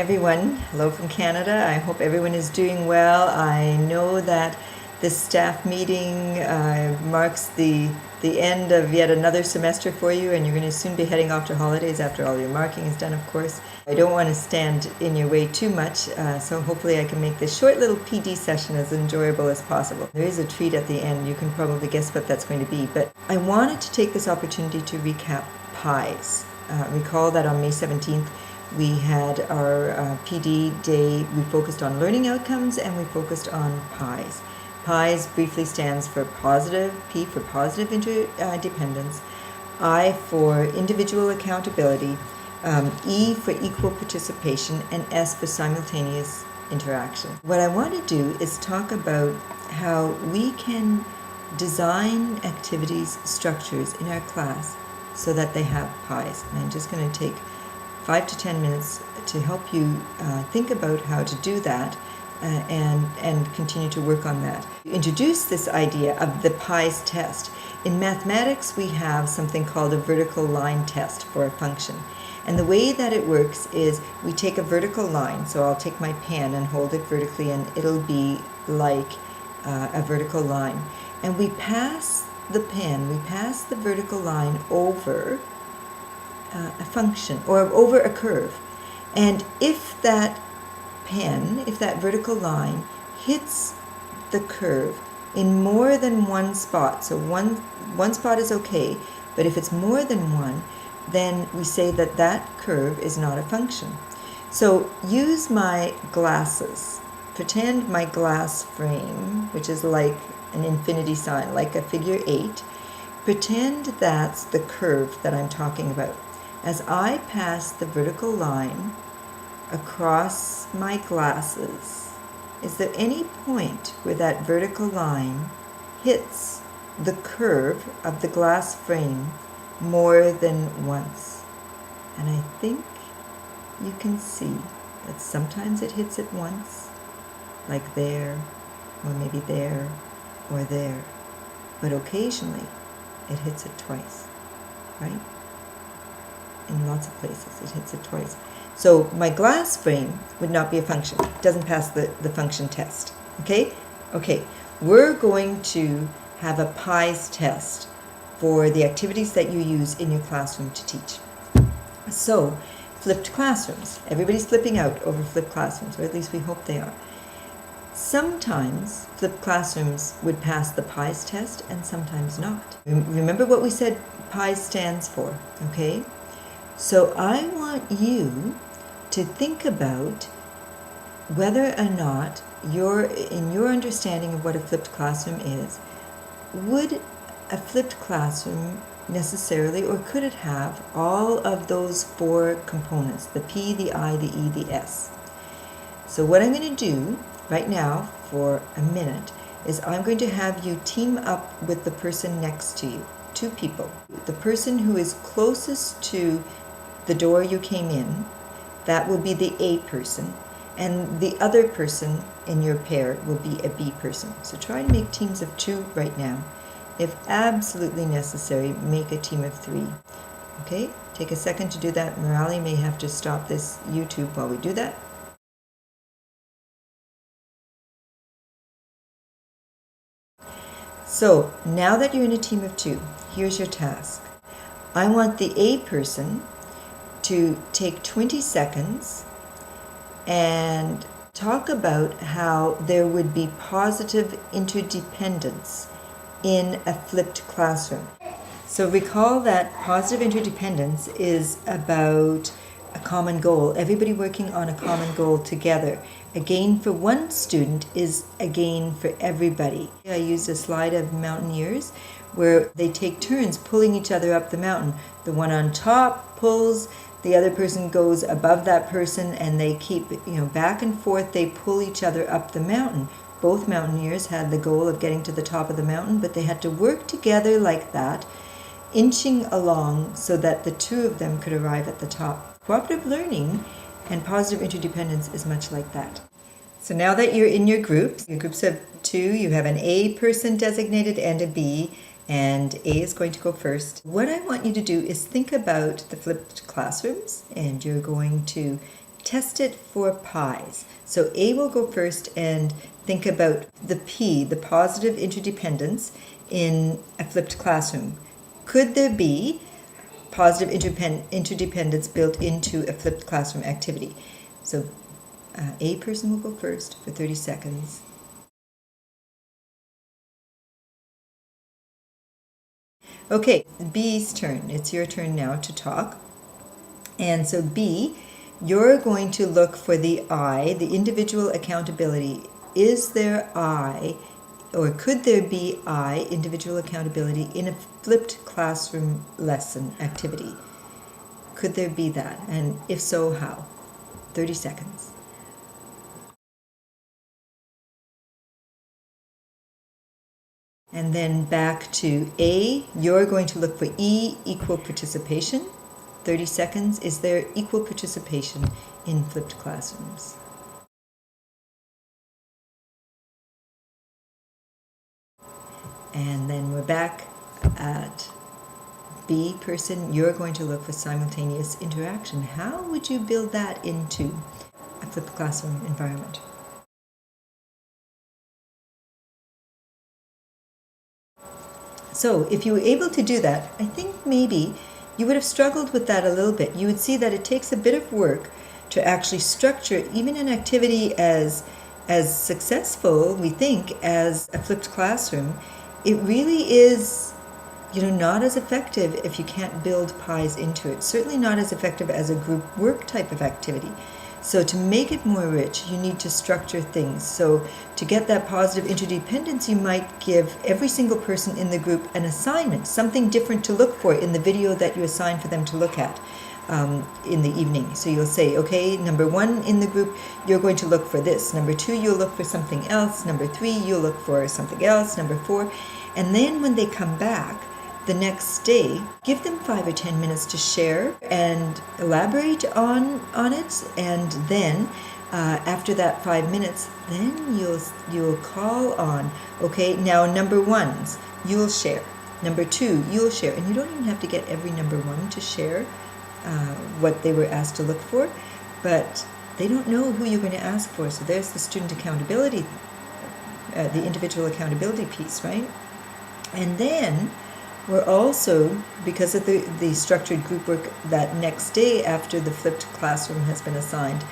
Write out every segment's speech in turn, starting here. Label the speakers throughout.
Speaker 1: everyone. Hello from Canada. I hope everyone is doing well. I know that this staff meeting marks the end of yet another semester for you, and you're going to soon be heading off to holidays after all your marking is done, of course. I don't want to stand in your way too much, so hopefully I can make this short little PD session as enjoyable as possible. There is a treat at the end. You can probably guess what that's going to be, but I wanted to take this opportunity to recap PIES. Recall that on May 17th, we had our PD day. We focused on learning outcomes and we focused on PIES. PIES briefly stands for positive, P for positive interdependence, I for individual accountability, E for equal participation, and S for simultaneous interaction. What I want to do is talk about how we can design activities, structures in our class so that they have PIES. And I'm just going to take 5 to 10 minutes to help you think about how to do that and continue to work on that. Introduce this idea of the PIES test. In mathematics, we have something called a vertical line test for a function. And the way that it works is we take a vertical line, so I'll take my pen and hold it vertically and it'll be like a vertical line. And we pass the pen, we pass the vertical line over a function or over a curve. And if that pen, if that vertical line hits the curve in more than one spot, so one spot is okay, but if it's more than one, then we say that that curve is not a function. So use my glasses. Pretend my glass frame, which is like an infinity sign, like a figure 8. Pretend that's the curve that I'm talking about. As I pass the vertical line across my glasses, is there any point where that vertical line hits the curve of the glass frame more than once? And I think you can see that sometimes it hits it once, like there, or maybe there, or there. But occasionally it hits it twice, right? In lots of places it hits it twice. So my glass frame would not be a function. It doesn't pass the function test. Okay? Okay. We're going to have a PIES test for the activities that you use in your classroom to teach. So, flipped classrooms. Everybody's flipping out over flipped classrooms, or at least we hope they are. Sometimes flipped classrooms would pass the PIES test and sometimes not. Remember what we said PIES stands for, okay? So I want you to think about whether or not in your understanding of what a flipped classroom is, would a flipped classroom necessarily, or could it have all of those 4 components, the P, the I, the E, the S? So what I'm going to do right now for a minute is I'm going to have you team up with the person next to you, 2 people. The person who is closest to the door you came in, that will be the A person, and the other person in your pair will be a B person. So try and make teams of 2 right now. If absolutely necessary, make a team of 3. Okay? Take a second to do that. Morale may have to stop this YouTube while we do that. So now that you're in a team of 2, here's your task. I want the A person to take 20 seconds and talk about how there would be positive interdependence in a flipped classroom. So recall that positive interdependence is about a common goal, everybody working on a common goal together. A gain for one student is a gain for everybody. I used a slide of mountaineers where they take turns pulling each other up the mountain. The one on top pulls, the other person goes above that person, and they keep, back and forth, they pull each other up the mountain. Both mountaineers had the goal of getting to the top of the mountain, but they had to work together like that, inching along so that the 2 of them could arrive at the top. Cooperative learning and positive interdependence is much like that. So now that you're in your groups of 2, you have an A person designated and a B, and A is going to go first. What I want you to do is think about the flipped classrooms, and you're going to test it for PIES. So A will go first and think about the P, the positive interdependence in a flipped classroom. Could there be positive interdependence built into a flipped classroom activity? So A person will go first for 30 seconds. Okay, B's turn. It's your turn now to talk. And so B, you're going to look for the I, the individual accountability. Is there I, or could there be I, individual accountability, in a flipped classroom lesson activity? Could there be that? And if so, how? 30 seconds. And then back to A, you're going to look for E, equal participation. 30 seconds. Is there equal participation in flipped classrooms? And then we're back at B person. You're going to look for simultaneous interaction. How would you build that into a flipped classroom environment? So if you were able to do that, I think maybe you would have struggled with that a little bit. You would see that it takes a bit of work to actually structure even an activity as successful, we think, as a flipped classroom. It really is, not as effective if you can't build PIES into it. Certainly not as effective as a group work type of activity. So to make it more rich, you need to structure things. So to get that positive interdependence, you might give every single person in the group an assignment, something different to look for in the video that you assign for them to look at in the evening. So you'll say, okay, number 1 in the group, you're going to look for this. Number 2, you'll look for something else. Number 3, you'll look for something else. Number 4. And then when they come back the next day, give them 5 or 10 minutes to share and elaborate on it, and then after that 5 minutes, then you'll call on, okay, now number 1s, you'll share. Number 2, you'll share. And you don't even have to get every number 1 to share what they were asked to look for, but they don't know who you're going to ask for. So there's the student accountability, the individual accountability piece, right? And then we're also, because of the structured group work that next day after the flipped classroom has been assigned,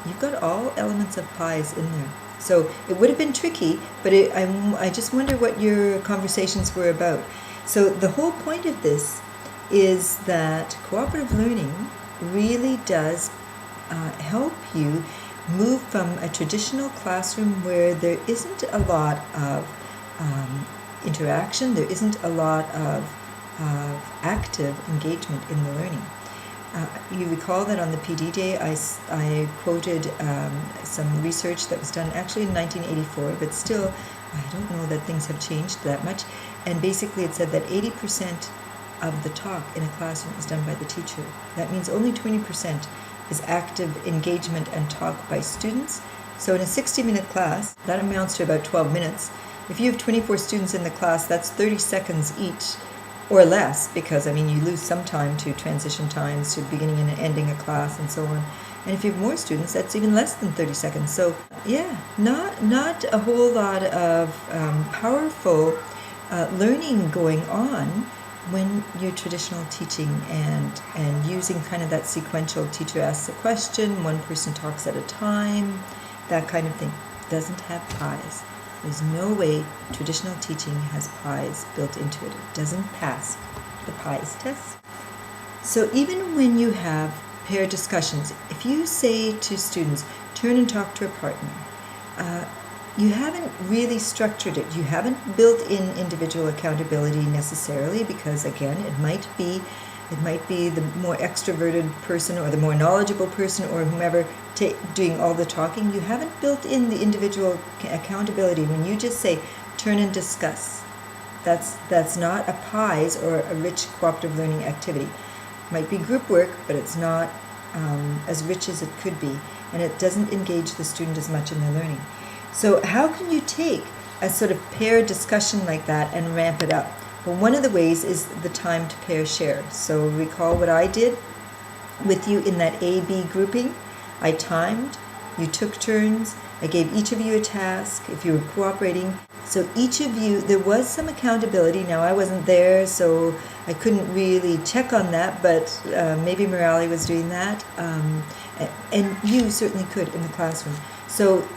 Speaker 1: you've got all elements of PIES in there. So it would have been tricky, but I just wonder what your conversations were about. So the whole point of this is that cooperative learning really does help you move from a traditional classroom where there isn't a lot of interaction, there isn't a lot of active engagement in the learning. You recall that on the PD Day I quoted some research that was done actually in 1984, but still I don't know that things have changed that much. And basically it said that 80% of the talk in a classroom is done by the teacher. That means only 20% is active engagement and talk by students. So in a 60-minute class, that amounts to about 12 minutes. If you have 24 students in the class, that's 30 seconds each, or less, because, you lose some time to transition times, to beginning and ending a class, and so on. And if you have more students, that's even less than 30 seconds. So, yeah, not a whole lot of powerful learning going on when you're traditional teaching and using kind of that sequential teacher asks a question, one person talks at a time, that kind of thing. Doesn't have PIES. There's no way traditional teaching has PIES built into it. It doesn't pass the PIES test. So even when you have pair discussions, if you say to students, turn and talk to a partner, you haven't really structured it. You haven't built in individual accountability necessarily, because again, it might be the more extroverted person or the more knowledgeable person or whomever doing all the talking. You haven't built in the individual accountability. When you just say, turn and discuss, that's not a PIES or a rich cooperative learning activity. It might be group work, but it's not as rich as it could be, and it doesn't engage the student as much in their learning. So how can you take a sort of pair discussion like that and ramp it up? Well, one of the ways is the time to pair share. So recall what I did with you in that A-B grouping. I timed, you took turns, I gave each of you a task if you were cooperating. So each of you, there was some accountability. Now I wasn't there, so I couldn't really check on that, but maybe Morale was doing that. And you certainly could in the classroom. So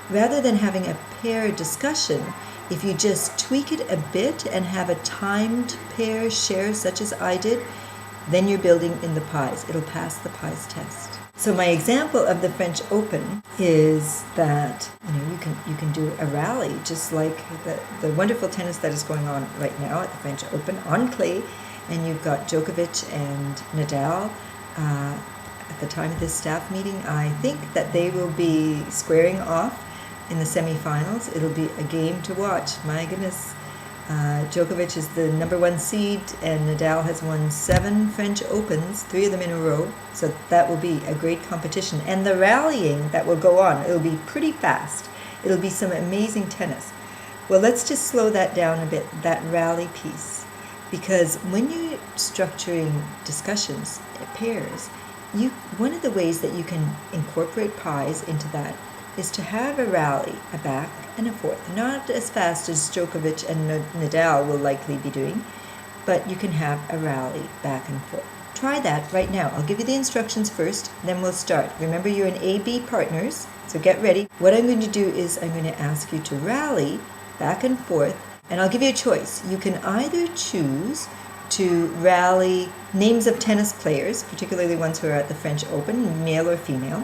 Speaker 1: rather than having a pair discussion, if you just tweak it a bit and have a timed pair share such as I did, then you're building in the PIES. It'll pass the PIES test. So my example of the French Open is that you can do a rally just like the wonderful tennis that is going on right now at the French Open on clay, and you've got Djokovic and Nadal. At the time of this staff meeting, I think that they will be squaring off in the semifinals. It'll be a game to watch. My goodness. Djokovic is the #1 seed, and Nadal has won 7 French Opens, 3 of them in a row. So that will be a great competition. And the rallying that will go on, it'll be pretty fast. It'll be some amazing tennis. Well, let's just slow that down a bit, that rally piece. Because when you're structuring discussions, pairs, one of the ways that you can incorporate PIES into that is to have a rally, a back and a forth. Not as fast as Djokovic and Nadal will likely be doing, but you can have a rally back and forth. Try that right now. I'll give you the instructions first, then we'll start. Remember, you're in A-B partners, so get ready. What I'm going to do is I'm going to ask you to rally back and forth, and I'll give you a choice. You can either choose to rally names of tennis players, particularly ones who are at the French Open, male or female.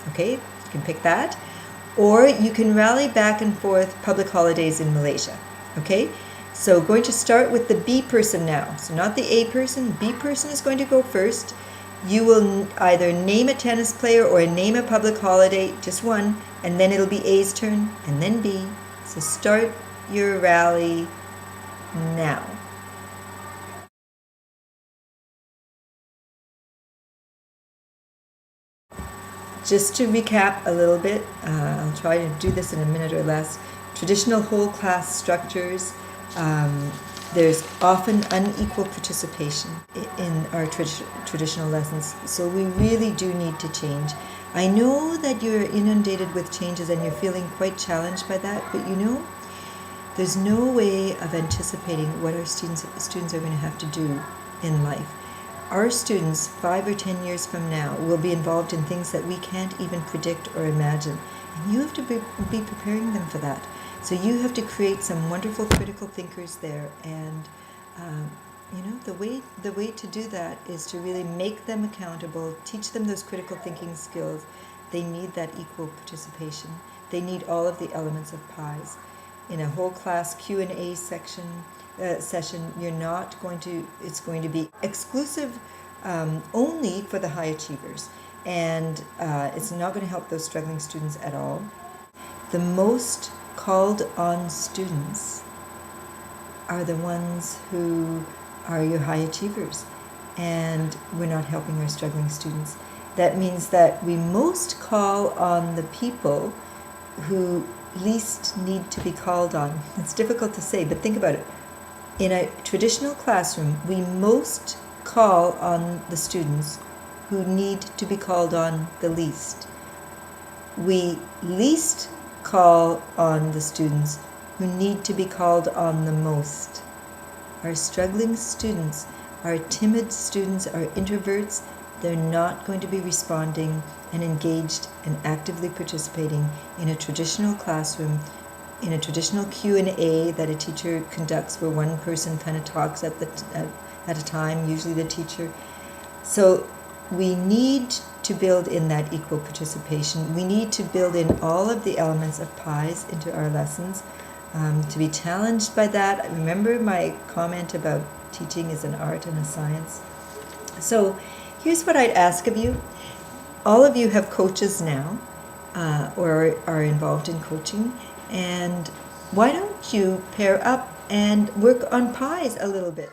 Speaker 1: Okay, you can pick that. Or you can rally back and forth public holidays in Malaysia. Okay, so going to start with the B person now. So not the A person, B person is going to go first. You will either name a tennis player or name a public holiday, just one, and then it'll be A's turn, and then B. So start your rally now. Just to recap a little bit, I'll try to do this in a minute or less. Traditional whole class structures, there's often unequal participation in our traditional lessons, so we really do need to change. I know that you're inundated with changes and you're feeling quite challenged by that, but there's no way of anticipating what our students are going to have to do in life. Our students, 5 or 10 years from now, will be involved in things that we can't even predict or imagine. And you have to be preparing them for that. So you have to create some wonderful critical thinkers there. And, the way to do that is to really make them accountable, teach them those critical thinking skills. They need that equal participation. They need all of the elements of PIES. In a whole class Q&A session, it's going to be exclusive only for the high achievers, and it's not going to help those struggling students at all. The most called on students are the ones who are your high achievers, and we're not helping our struggling students. That means that we most call on the people who least need to be called on. It's difficult to say, but think about it. In a traditional classroom, we most call on the students who need to be called on the least. We least call on the students who need to be called on the most. Our struggling students, our timid students, our introverts, they're not going to be responding and engaged and actively participating in a traditional classroom, in a traditional Q&A that a teacher conducts where one person kind of talks at a time, usually the teacher. So we need to build in that equal participation. We need to build in all of the elements of PIES into our lessons. To be challenged by that, remember my comment about teaching is an art and a science. So here's what I'd ask of you. All of you have coaches now, or are involved in coaching, and why don't you pair up and work on PIES a little bit?